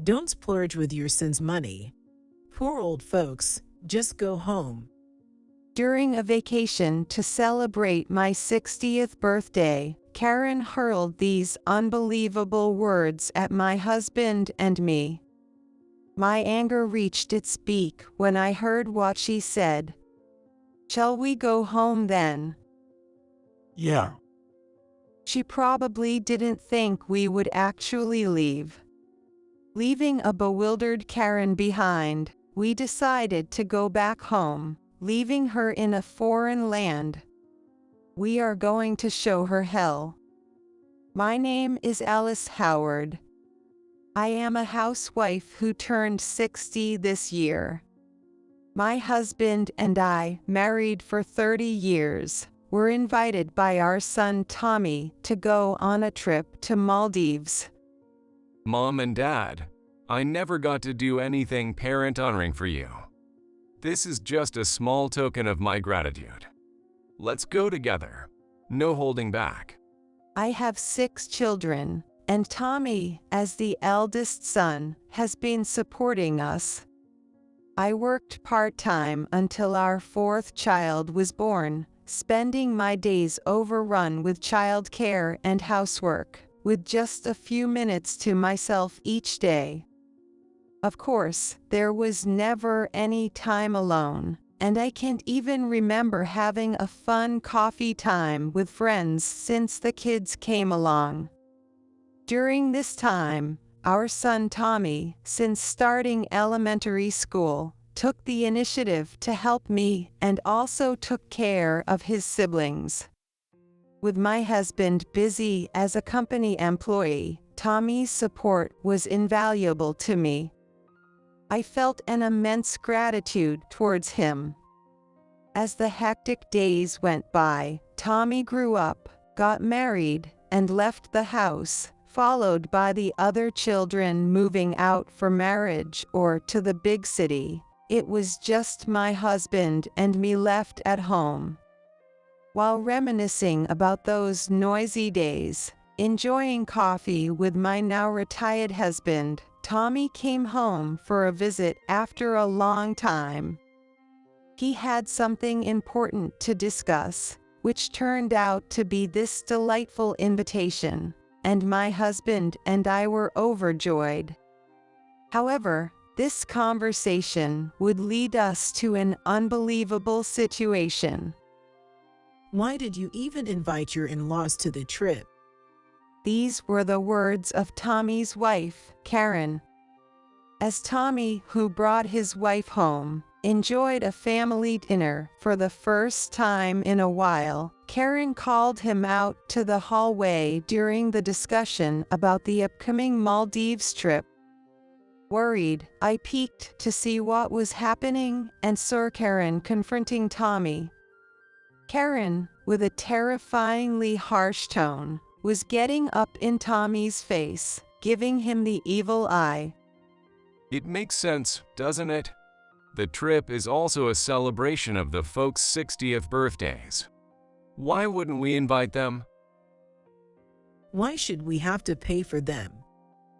Don't splurge with your son's money. Poor old folks, just go home. During a vacation to celebrate my 60th birthday, Karen hurled these unbelievable words at my husband and me. My anger reached its peak when I heard what she said. "Shall we go home then?" Yeah. She probably didn't think we would actually leave. Leaving a bewildered Karen behind, we decided to go back home, leaving her in a foreign land. We are going to show her hell. My name is Alice Howard. I am a housewife who turned 60 this year. My husband and I, married for 30 years, were invited by our son Tommy to go on a trip to Maldives. Mom and Dad, I never got to do anything parent-honoring for you. This is just a small token of my gratitude. Let's go together. No holding back. I have 6 children, and Tommy, as the eldest son, has been supporting us. I worked part-time until our 4th child was born, spending my days overrun with childcare and housework, with just a few minutes to myself each day. Of course, there was never any time alone, and I can't even remember having a fun coffee time with friends since the kids came along. During this time, our son Tommy, since starting elementary school, took the initiative to help me and also took care of his siblings. With my husband busy as a company employee, Tommy's support was invaluable to me. I felt an immense gratitude towards him. As the hectic days went by, Tommy grew up, got married, and left the house, followed by the other children moving out for marriage or to the big city. It was just my husband and me left at home. While reminiscing about those noisy days, enjoying coffee with my now retired husband, Tommy came home for a visit after a long time. He had something important to discuss, which turned out to be this delightful invitation, and my husband and I were overjoyed. However, this conversation would lead us to an unbelievable situation. Why did you even invite your in-laws to the trip? These were the words of Tommy's wife, Karen. As Tommy, who brought his wife home, enjoyed a family dinner for the first time in a while, Karen called him out to the hallway during the discussion about the upcoming Maldives trip. Worried, I peeked to see what was happening and saw Karen confronting Tommy. Karen, with a terrifyingly harsh tone, was getting up in Tommy's face, giving him the evil eye. It makes sense, doesn't it? The trip is also a celebration of the folks' 60th birthdays. Why wouldn't we invite them? Why should we have to pay for them?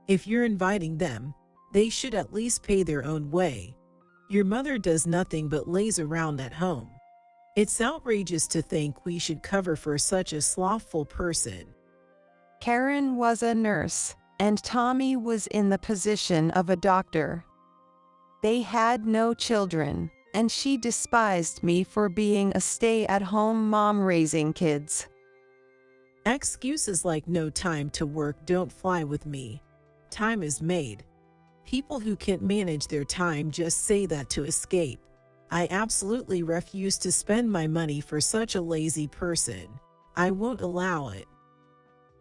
If you're inviting them, they should at least pay their own way. Your mother does nothing but lays around at home. It's outrageous to think we should cover for such a slothful person. Karen was a nurse, and Tommy was in the position of a doctor. They had no children, and she despised me for being a stay-at-home mom raising kids. Excuses like no time to work don't fly with me. Time is made. People who can't manage their time just say that to escape. I absolutely refuse to spend my money for such a lazy person. I won't allow it.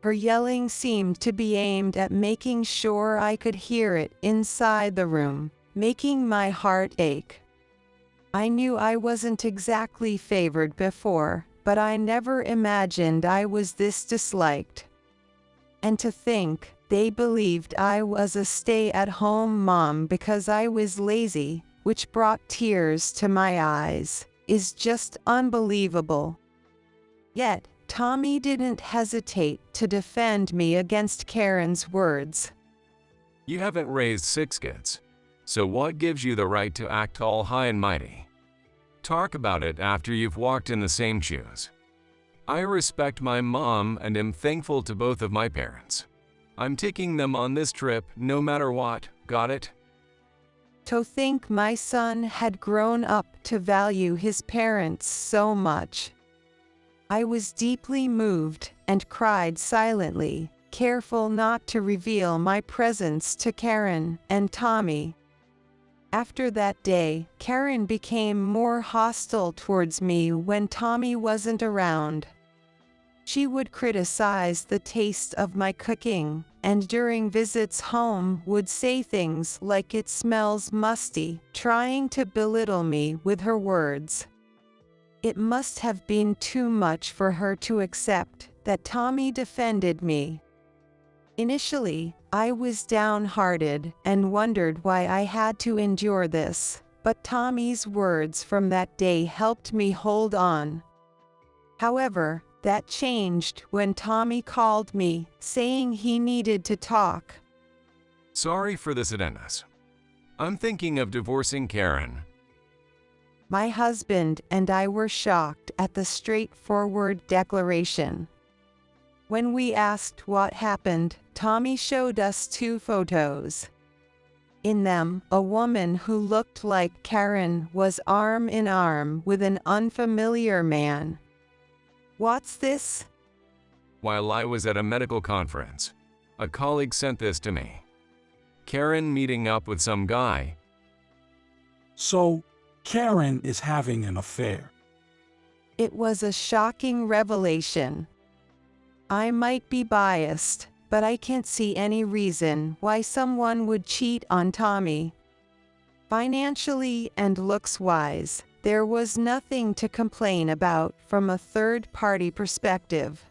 Her yelling seemed to be aimed at making sure I could hear it inside the room, making my heart ache. I knew I wasn't exactly favored before, but I never imagined I was this disliked. And to think, they believed I was a stay-at-home mom because I was lazy, which brought tears to my eyes, is just unbelievable. Yet, Tommy didn't hesitate to defend me against Karen's words. You haven't raised 6 kids, so what gives you the right to act all high and mighty? Talk about it after you've walked in the same shoes. I respect my mom and am thankful to both of my parents. I'm taking them on this trip no matter what, got it? To think my son had grown up to value his parents so much. I was deeply moved and cried silently, careful not to reveal my presence to Karen and Tommy. After that day, Karen became more hostile towards me when Tommy wasn't around. She would criticize the taste of my cooking, and during visits home would say things like it smells musty, trying to belittle me with her words. It must have been too much for her to accept that Tommy defended me. Initially, I was downhearted and wondered why I had to endure this, but Tommy's words from that day helped me hold on. However, that changed when Tommy called me, saying he needed to talk. Sorry for this, Dennis. I'm thinking of divorcing Karen. My husband and I were shocked at the straightforward declaration. When we asked what happened, Tommy showed us 2 photos. In them, a woman who looked like Karen was arm in arm with an unfamiliar man. What's this? While I was at a medical conference, a colleague sent this to me. Karen meeting up with some guy. So, Karen is having an affair. It was a shocking revelation. I might be biased, but I can't see any reason why someone would cheat on Tommy. Financially and looks-wise, there was nothing to complain about from a third-party perspective.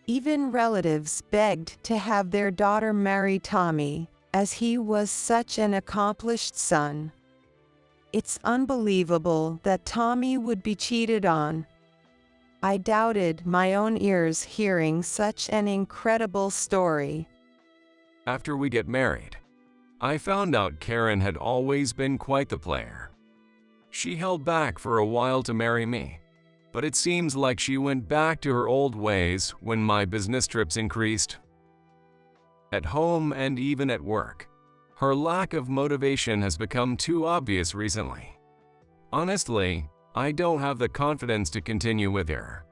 Even relatives begged to have their daughter marry Tommy, as he was such an accomplished son. It's unbelievable that Tommy would be cheated on. I doubted my own ears hearing such an incredible story. After we get married, I found out Karen had always been quite the player. She held back for a while to marry me, but it seems like she went back to her old ways when my business trips increased. At home and even at work, her lack of motivation has become too obvious recently. Honestly, I don't have the confidence to continue with her.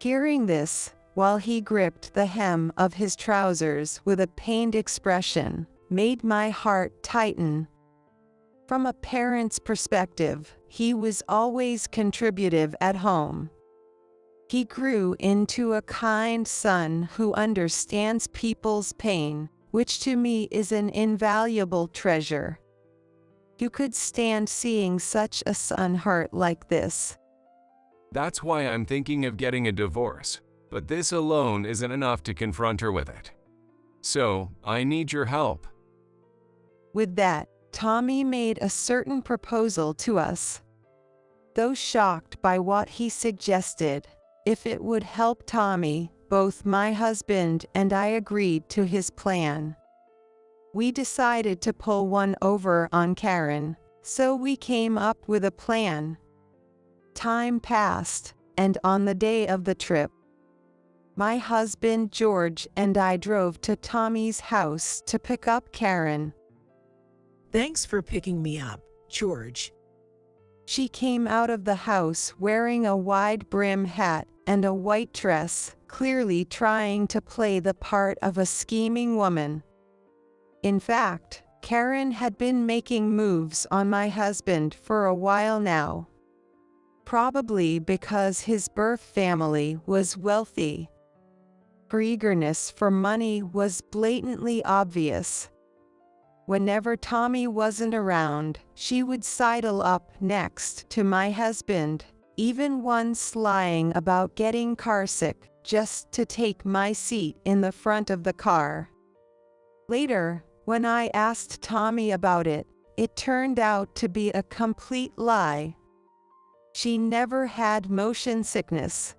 Hearing this, while he gripped the hem of his trousers with a pained expression, made my heart tighten. From a parent's perspective, he was always contributive at home. He grew into a kind son who understands people's pain, which to me is an invaluable treasure. You could stand seeing such a son hurt like this. That's why I'm thinking of getting a divorce, but this alone isn't enough to confront her with it. So, I need your help. With that, Tommy made a certain proposal to us. Though shocked by what he suggested, if it would help Tommy, both my husband and I agreed to his plan. We decided to pull one over on Karen, so we came up with a plan. Time passed, and on the day of the trip, my husband George and I drove to Tommy's house to pick up Karen. Thanks for picking me up, George. She came out of the house wearing a wide brim hat and a white dress, clearly trying to play the part of a scheming woman. In fact, Karen had been making moves on my husband for a while now. Probably because his birth family was wealthy. Her eagerness for money was blatantly obvious. Whenever Tommy wasn't around, she would sidle up next to my husband, even once lying about getting carsick just to take my seat in the front of the car. Later, when I asked Tommy about it, it turned out to be a complete lie. She never had motion sickness.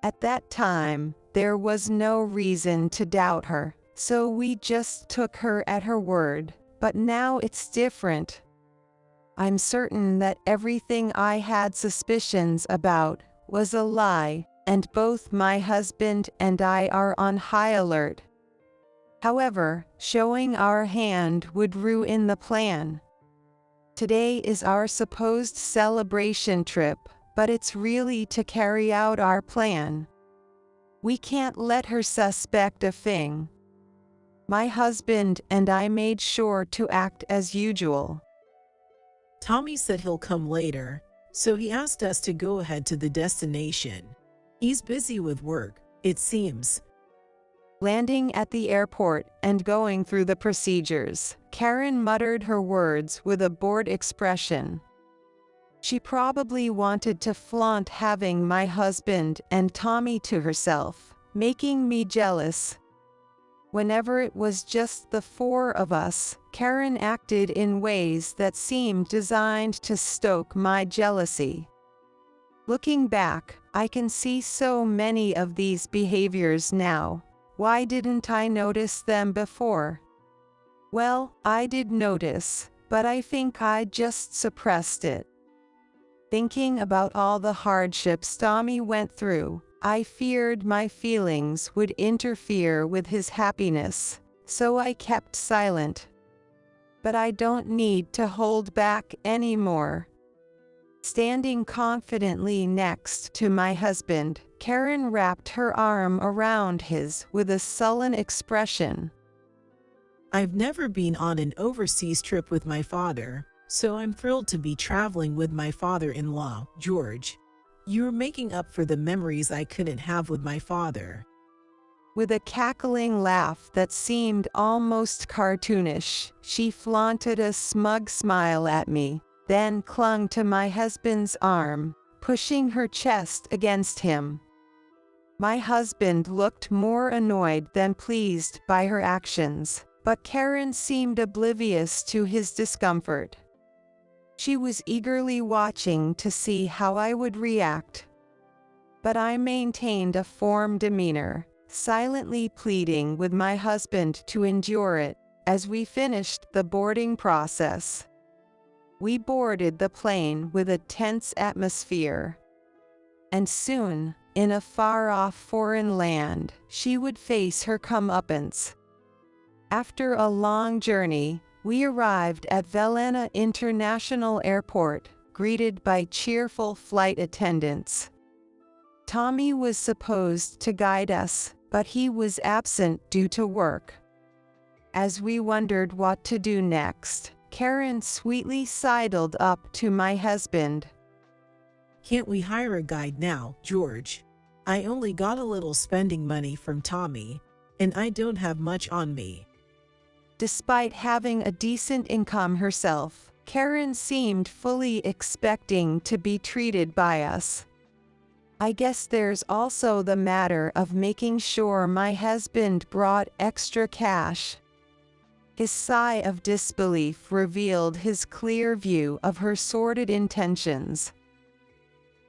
At that time, there was no reason to doubt her. so we just took her at her word, but now it's different. I'm certain that everything I had suspicions about was a lie, and both my husband and I are on high alert. However, showing our hand would ruin the plan. Today is our supposed celebration trip, but it's really to carry out our plan. We can't let her suspect a thing. My husband and I made sure to act as usual. Tommy said he'll come later, so he asked us to go ahead to the destination. He's busy with work, it seems. Landing at the airport and going through the procedures, Karen muttered her words with a bored expression. She probably wanted to flaunt having my husband and Tommy to herself, making me jealous. Whenever it was just the four of us, Karen acted in ways that seemed designed to stoke my jealousy. Looking back, I can see so many of these behaviors now. Why didn't I notice them before? Well, I did notice, but I think I just suppressed it. Thinking about all the hardships Tommy went through, I feared my feelings would interfere with his happiness, so I kept silent. But I don't need to hold back anymore. Standing confidently next to my husband, Karen wrapped her arm around his with a sullen expression. I've never been on an overseas trip with my father, so I'm thrilled to be traveling with my father-in-law, George. You're making up for the memories I couldn't have with my father. With a cackling laugh that seemed almost cartoonish, she flaunted a smug smile at me, then clung to my husband's arm, pushing her chest against him. My husband looked more annoyed than pleased by her actions, but Karen seemed oblivious to his discomfort. She was eagerly watching to see how I would react. But I maintained a firm demeanor, silently pleading with my husband to endure it, as we finished the boarding process. We boarded the plane with a tense atmosphere. And soon, in a far-off foreign land, she would face her comeuppance. After a long journey, we arrived at Vienna International Airport, greeted by cheerful flight attendants. Tommy was supposed to guide us, but he was absent due to work. As we wondered what to do next, Karen sweetly sidled up to my husband. Can't we hire a guide now, George? I only got a little spending money from Tommy, and I don't have much on me. Despite having a decent income herself, Karen seemed fully expecting to be treated by us. I guess there's also the matter of making sure my husband brought extra cash. His sigh of disbelief revealed his clear view of her sordid intentions.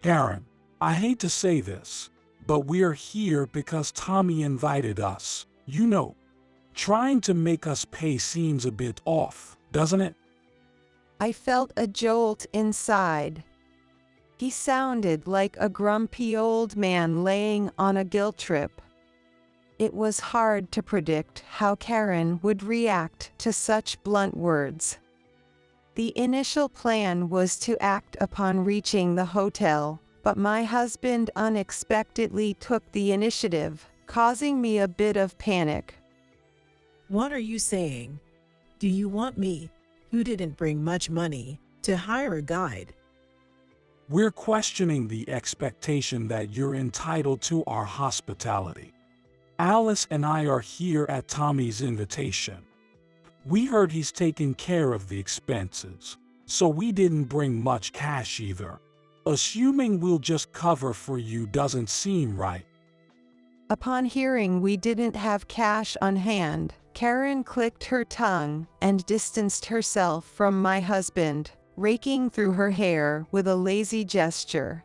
Karen, I hate to say this, but we're here because Tommy invited us. You know, trying to make us pay seems a bit off, doesn't it? I felt a jolt inside. He sounded like a grumpy old man laying on a guilt trip. It was hard to predict how Karen would react to such blunt words. The initial plan was to act upon reaching the hotel, but my husband unexpectedly took the initiative, causing me a bit of panic. What are you saying? Do you want me, who didn't bring much money, to hire a guide? We're questioning the expectation that you're entitled to our hospitality. Alice and I are here at Tommy's invitation. We heard he's taking care of the expenses, so we didn't bring much cash either. Assuming we'll just cover for you doesn't seem right. Upon hearing we didn't have cash on hand, Karen clicked her tongue and distanced herself from my husband, raking through her hair with a lazy gesture.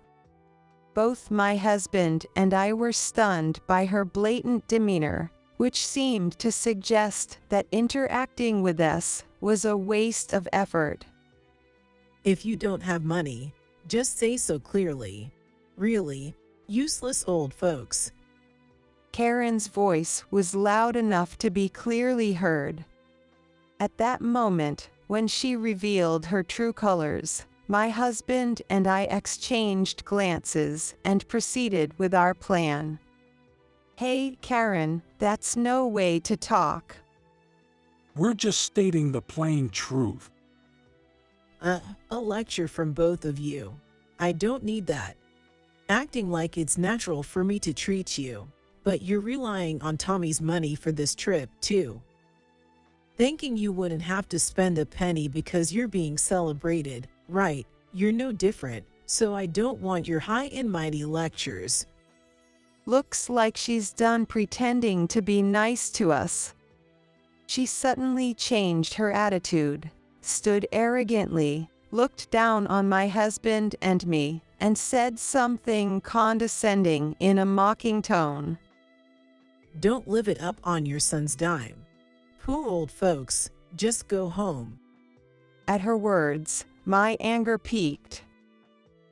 Both my husband and I were stunned by her blatant demeanor, which seemed to suggest that interacting with us was a waste of effort. If you don't have money, just say so clearly. Really, useless old folks. Karen's voice was loud enough to be clearly heard. At that moment, when she revealed her true colors, my husband and I exchanged glances and proceeded with our plan. Hey, Karen, that's no way to talk. We're just stating the plain truth. A lecture from both of you. I don't need that. Acting like it's natural for me to treat you, but you're relying on Tommy's money for this trip, too. Thinking you wouldn't have to spend a penny because you're being celebrated, right? You're no different, so I don't want your high and mighty lectures. Looks like she's done pretending to be nice to us. She suddenly changed her attitude, stood arrogantly, looked down on my husband and me, and said something condescending in a mocking tone. Don't live it up on your son's dime. Poor old folks, just go home. At her words, my anger peaked.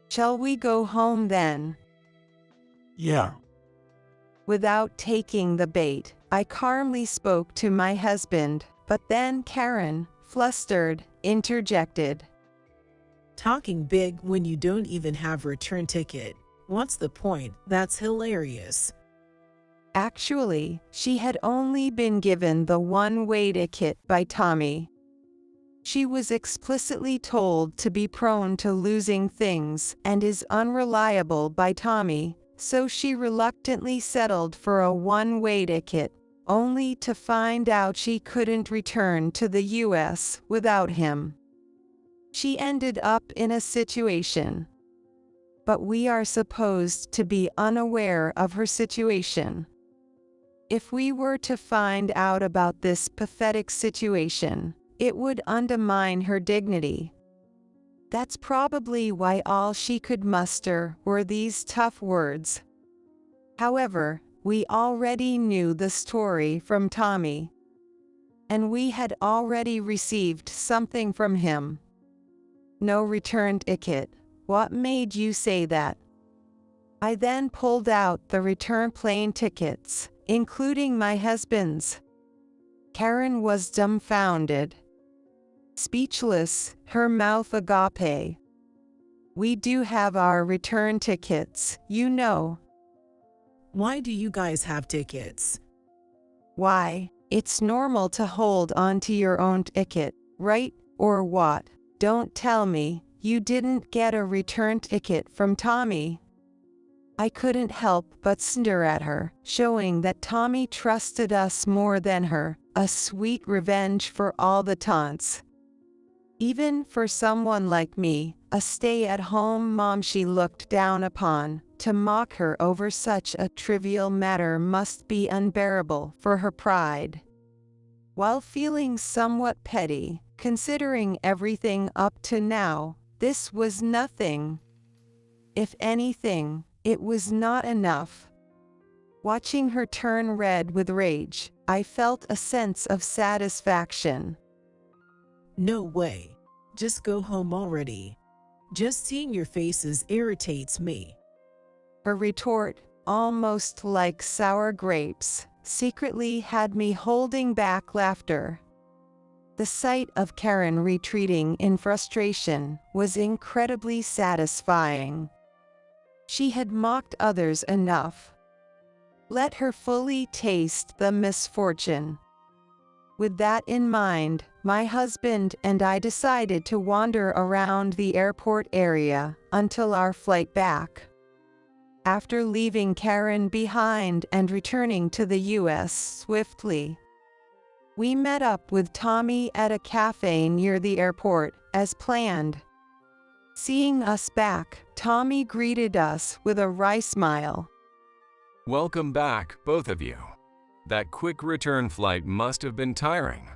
Shall we go home then? Yeah. Without taking the bait, I calmly spoke to my husband, but then Karen, flustered, interjected. Talking big when you don't even have a return ticket. What's the point? That's hilarious. Actually, she had only been given the one-way ticket by Tommy. She was explicitly told to be prone to losing things and is unreliable by Tommy, so she reluctantly settled for a one-way ticket, only to find out she couldn't return to the US without him. She ended up in a situation. But we are supposed to be unaware of her situation. If we were to find out about this pathetic situation, it would undermine her dignity. That's probably why all she could muster were these tough words. However, we already knew the story from Tommy. And we had already received something from him. No return ticket. What made you say that? I then pulled out the return plane tickets, including my husband's. Karen was dumbfounded. Speechless, her mouth agape. We do have our return tickets, you know. Why do you guys have tickets? Why, it's normal to hold on to your own ticket, right? Or what? Don't tell me you didn't get a return ticket from Tommy. I couldn't help but sneer at her, showing that Tommy trusted us more than her, a sweet revenge for all the taunts. Even for someone like me, a stay-at-home mom she looked down upon, to mock her over such a trivial matter must be unbearable for her pride. While feeling somewhat petty, considering everything up to now, this was nothing. If anything, it was not enough. Watching her turn red with rage, I felt a sense of satisfaction. No way. Just go home already. Just seeing your faces irritates me. Her retort, almost like sour grapes, secretly had me holding back laughter. The sight of Karen retreating in frustration was incredibly satisfying. She had mocked others enough. Let her fully taste the misfortune. With that in mind, my husband and I decided to wander around the airport area until our flight back. After leaving Karen behind and returning to the US swiftly, we met up with Tommy at a cafe near the airport, as planned. Seeing us back, Tommy greeted us with a wry smile. Welcome back, both of you. That quick return flight must have been tiring.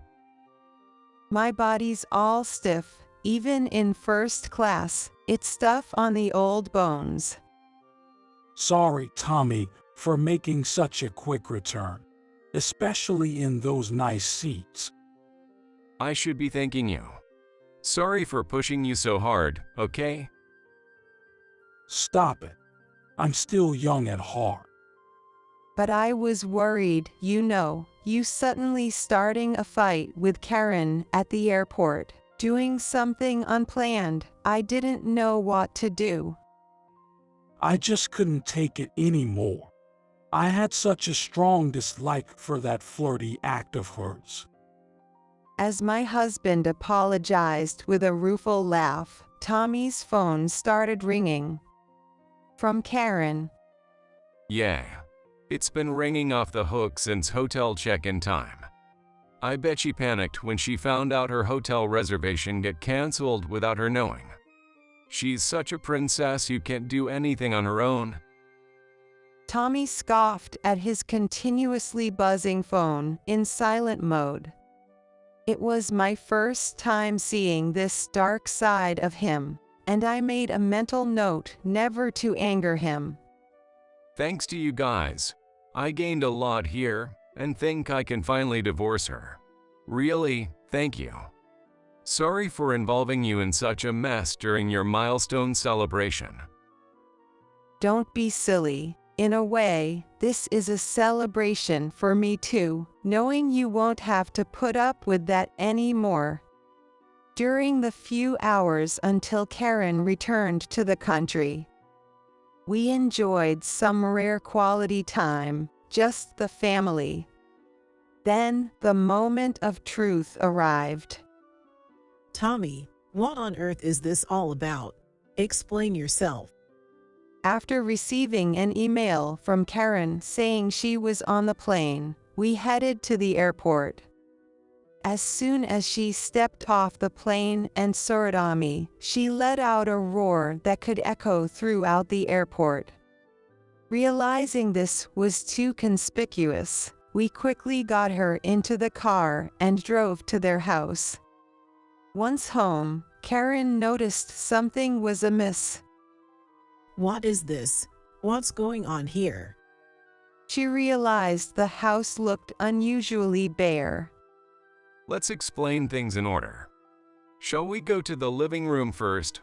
My body's all stiff, even in first class, it's stuff on the old bones. Sorry, Tommy, for making such a quick return. especially in those nice seats. I should be thanking you. Sorry for pushing you so hard, okay? Stop it. I'm still young at heart. But I was worried, you suddenly starting a fight with Karen at the airport, doing something unplanned. I didn't know what to do. I just couldn't take it anymore. I had such a strong dislike for that flirty act of hers. As my husband apologized with a rueful laugh, Tommy's phone started ringing. From Karen. Yeah. It's been ringing off the hook since hotel check-in time. I bet she panicked when she found out her hotel reservation got canceled without her knowing. She's such a princess who can't do anything on her own. Tommy scoffed at his continuously buzzing phone in silent mode. It was my first time seeing this dark side of him, and I made a mental note never to anger him. Thanks to you guys, I gained a lot here and think I can finally divorce her. Really, thank you. Sorry for involving you in such a mess during your milestone celebration. Don't be silly. In a way, this is a celebration for me too, knowing you won't have to put up with that anymore. During the few hours until Karen returned to the country, we enjoyed some rare quality time, just the family. Then, the moment of truth arrived. Tommy, what on earth is this all about? Explain yourself. After receiving an email from Karen saying she was on the plane, we headed to the airport. As soon as she stepped off the plane and saw me, she let out a roar that could echo throughout the airport. Realizing this was too conspicuous, we quickly got her into the car and drove to their house. Once home, Karen noticed something was amiss. What is this? What's going on here? She realized the house looked unusually bare. Let's explain things in order. Shall we go to the living room first?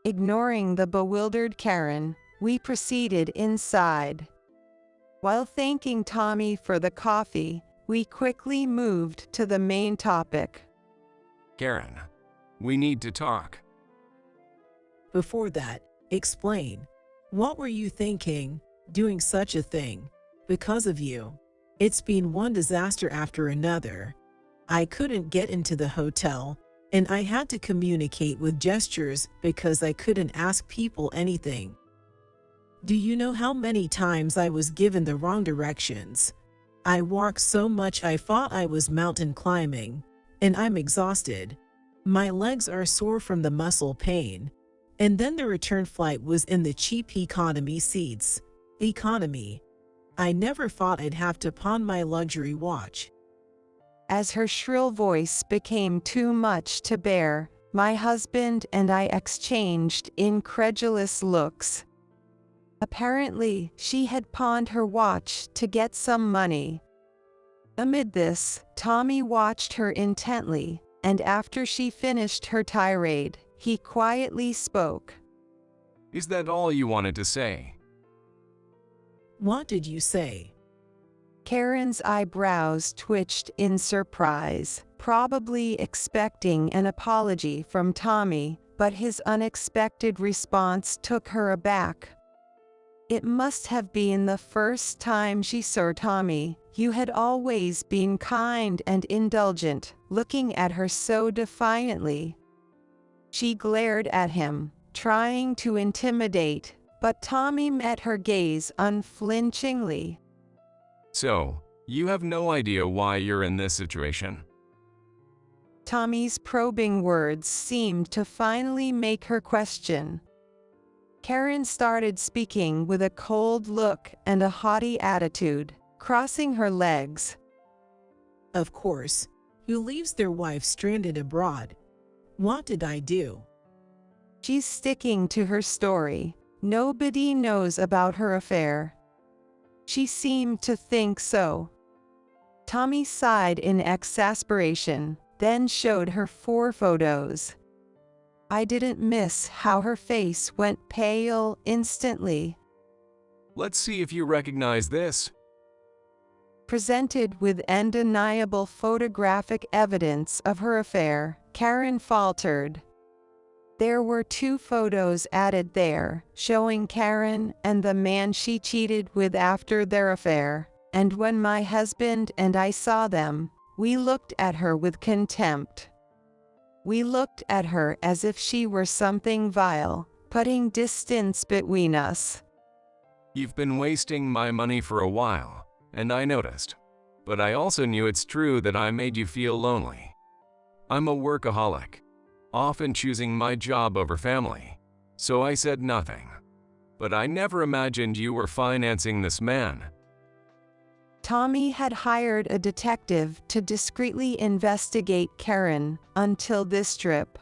Ignoring the bewildered Karen, we proceeded inside. While thanking Tommy for the coffee, we quickly moved to the main topic. Karen, we need to talk. Before that, explain. What were you thinking, doing such a thing? Because of you. It's been one disaster after another. I couldn't get into the hotel, and I had to communicate with gestures because I couldn't ask people anything. Do you know how many times I was given the wrong directions? I walked so much I thought I was mountain climbing, and I'm exhausted. My legs are sore from the muscle pain. And then the return flight was in the cheap economy seats. Economy. I never thought I'd have to pawn my luxury watch. As her shrill voice became too much to bear, my husband and I exchanged incredulous looks. Apparently, she had pawned her watch to get some money. Amid this, Tommy watched her intently, and after she finished her tirade, he quietly spoke. Is that all you wanted to say? What did you say? Karen's eyebrows twitched in surprise, probably expecting an apology from Tommy, but his unexpected response took her aback. It must have been the first time she saw Tommy. You had always been kind and indulgent, looking at her so defiantly. She glared at him, trying to intimidate, but Tommy met her gaze unflinchingly. So, you have no idea why you're in this situation? Tommy's probing words seemed to finally make her question. Karen started speaking with a cold look and a haughty attitude, crossing her legs. Of course. Who leaves their wife stranded abroad? What did I do? She's sticking to her story. Nobody knows about her affair. She seemed to think so. Tommy sighed in exasperation, then showed her 4 photos. I didn't miss how her face went pale instantly. Let's see if you recognize this. Presented with undeniable photographic evidence of her affair, Karen faltered. There were 2 photos added there, showing Karen and the man she cheated with after their affair, and when my husband and I saw them, we looked at her with contempt. We looked at her as if she were something vile, putting distance between us. You've been wasting my money for a while, and I noticed. But I also knew it's true that I made you feel lonely. I'm a workaholic, often choosing my job over family, so I said nothing. But I never imagined you were financing this man. Tommy had hired a detective to discreetly investigate Karen until this trip.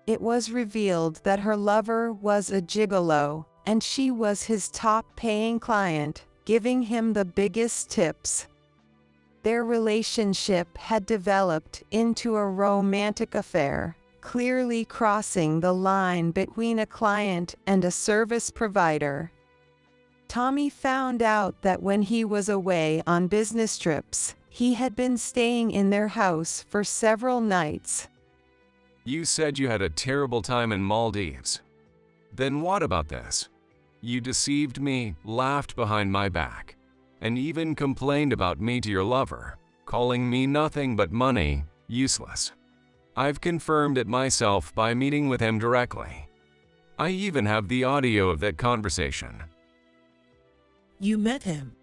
It was revealed that her lover was a gigolo, and she was his top-paying client, giving him the biggest tips. Their relationship had developed into a romantic affair, clearly crossing the line between a client and a service provider. Tommy found out that when he was away on business trips, he had been staying in their house for several nights. You said you had a terrible time in Maldives. Then what about this? You deceived me, laughed behind my back, and even complained about me to your lover, calling me nothing but money, useless. I've confirmed it myself by meeting with him directly. I even have the audio of that conversation. You met him.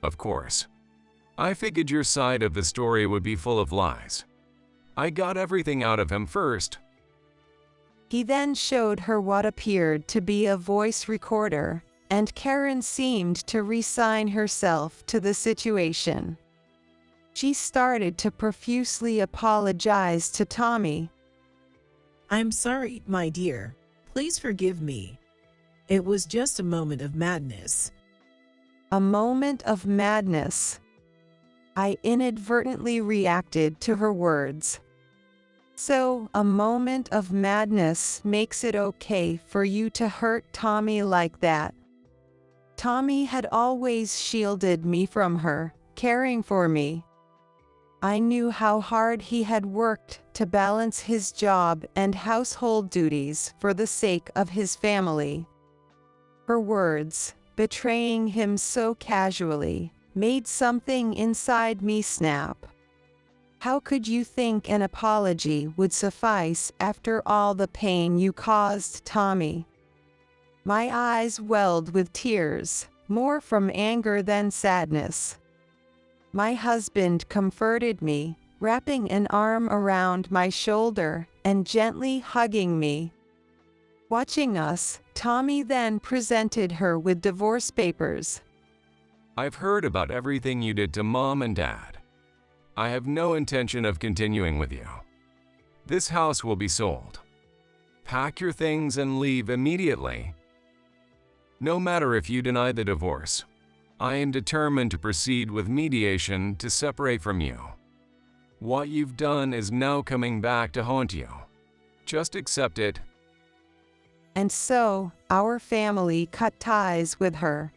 Of course. I figured your side of the story would be full of lies. I got everything out of him first. He then showed her what appeared to be a voice recorder, and Karen seemed to resign herself to the situation. She started to profusely apologize to Tommy. I'm sorry, my dear. Please forgive me. It was just a moment of madness. A moment of madness. I inadvertently reacted to her words. So, a moment of madness makes it okay for you to hurt Tommy like that? Tommy had always shielded me from her, caring for me. I knew how hard he had worked to balance his job and household duties for the sake of his family. Her words, betraying him so casually, made something inside me snap. How could you think an apology would suffice after all the pain you caused Tommy? My eyes welled with tears, more from anger than sadness. My husband comforted me, wrapping an arm around my shoulder and gently hugging me. Watching us, Tommy then presented her with divorce papers. I've heard about everything you did to Mom and Dad. I have no intention of continuing with you. This house will be sold. Pack your things and leave immediately. No matter if you deny the divorce, I am determined to proceed with mediation to separate from you. What you've done is now coming back to haunt you. Just accept it. And so, our family cut ties with her.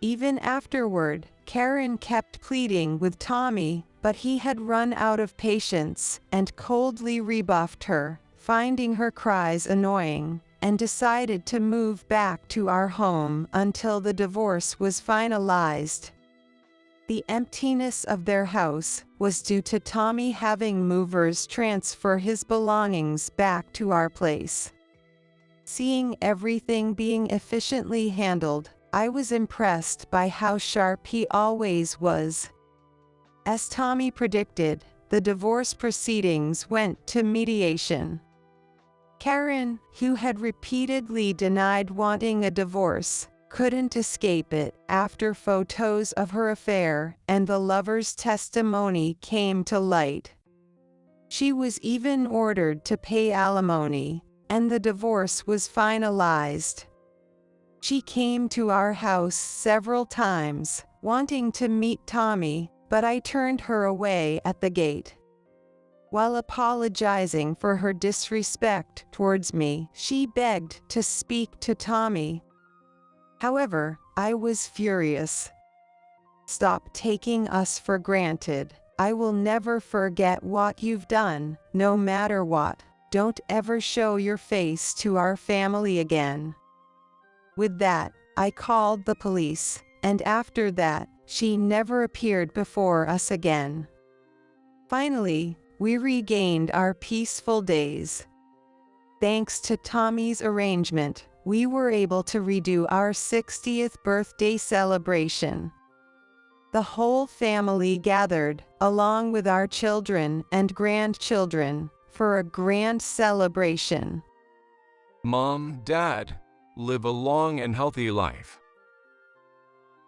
Even afterward, Karen kept pleading with Tommy, but he had run out of patience and coldly rebuffed her, finding her cries annoying, and decided to move back to our home until the divorce was finalized. The emptiness of their house was due to Tommy having movers transfer his belongings back to our place. Seeing everything being efficiently handled, I was impressed by how sharp he always was. As Tommy predicted, the divorce proceedings went to mediation. Karen, who had repeatedly denied wanting a divorce, couldn't escape it after photos of her affair and the lover's testimony came to light. She was even ordered to pay alimony, and the divorce was finalized. She came to our house several times, wanting to meet Tommy, but I turned her away at the gate. While apologizing for her disrespect towards me, she begged to speak to Tommy. However, I was furious. Stop taking us for granted. I will never forget what you've done, no matter what. Don't ever show your face to our family again. With that, I called the police, and after that, she never appeared before us again. Finally, we regained our peaceful days. Thanks to Tommy's arrangement, we were able to redo our 60th birthday celebration. The whole family gathered, along with our children and grandchildren, for a grand celebration. Mom, Dad, live a long and healthy life.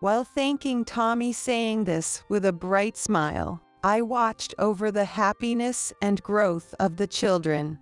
While thanking Tommy saying this with a bright smile, I watched over the happiness and growth of the children.